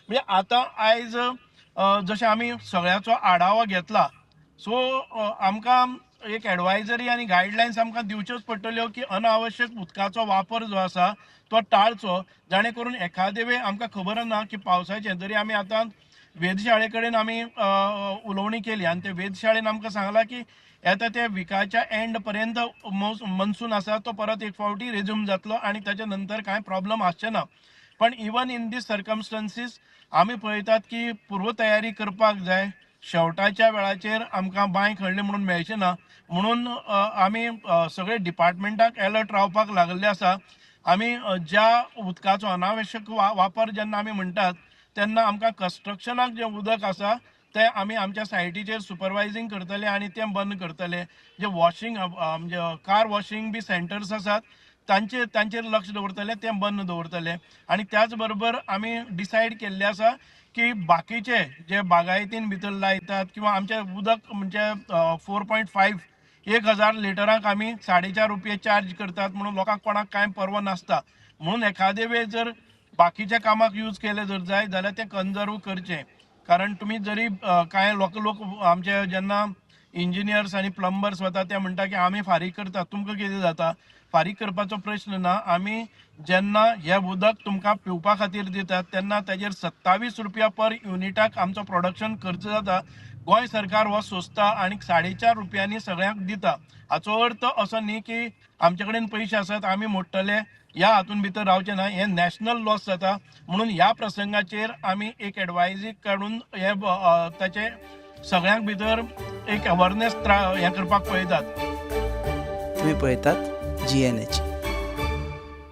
म्हणजे आता आयज जशें आमी सगळ्याचो आढावा घेतला, सो आमकां एक एडवायजरी आनी गायडलायन्स आमकां दिवच्योच पडटल्यो की अनावश्यक उदकाचो वापर जो आसा तो टाळचो, जाणे करून एखादे वेळ आमकां खबर ना की पावसाचें जरी आमी आतां वेधशाळे कडेन आमी उलोवणी केली आनी ते वेधशाळेन आमकां सांगलां की येता त्या विकाच्या एंड पर्यंत मनसून आसा तो परत एक फावटी रेझ्यूम जातलो आनी ताच्या नंतर कांय प्रॉब्लेम आसचे ना. पण इवन इन दीस सर्कमस्टन्सीस आमी पळयतात की पूर्व तयारी करपाक जाय. शेवटाच्या वेळाचेर आमकां बांय खणली म्हणून मेळचें ना. म्हणून आमी सगळे डिपार्टमेंटाक अलर्ट रावपाक लागल्ले आसा. आमी ज्या उदकाचो अनावश्यक वापर जेन्ना आमी म्हणटात तेन्ना आमकां कन्स्ट्रक्शनाक जें उदक आसा तें आमी आमच्या सायटीचेर सुपरवायझींग करतले आनी तें बंद करतले. जे वॉशिंग म्हणजे कार वॉशिंग बी सेंटर्स आसात तांचेर लक्ष दवरतले, तें बंद दवरतले. आनी त्याच बरोबर आमी डिसायड केल्लें आसा की बाकीचे जे बागायतीन भितर लायतात किंवा आमचे उदक म्हणजे 4.5 1000 लिटरांक आमी ₹4.5 चार्ज करतात म्हणून लोकांक कोणाक कांय पर्वा नासता. म्हणून एखादे वेळ जर बाकीच्या कामाक यूज केले जर जाय जाल्यार ते कन्जर्व करचे. कारण तुमी जरी कांय लोक आमचे जेन्ना इंजिनियर्स आनी प्लंबर्स वता ते म्हणटा की आमी फारीक करतात, तुमकां कितें जाता? फारीक करपाचो प्रश्न ना. आमी जेन्ना हे उदक तुमकां पिवपा खातीर दितात तेन्ना ताजेर ₹27 पर युनिटाक आमचो प्रोडक्शन खर्च जाता. गोंय सरकार हो सोंसता आनी ₹4.5 सगळ्यांक दिता. हाचो अर्थ असो न्ही की आमचे कडेन पयशे आसात आमी मोडटले ह्या हातून भितर रावचे ना. हे नॅशनल लॉस जाता. म्हणून ह्या प्रसंगाचेर आमी एक एडवायजी काडून हे ताचे सगळ्यांक भितर एक अवेअरनेस हे करपाक पळयतात. तुम्ही पळयतात GNH.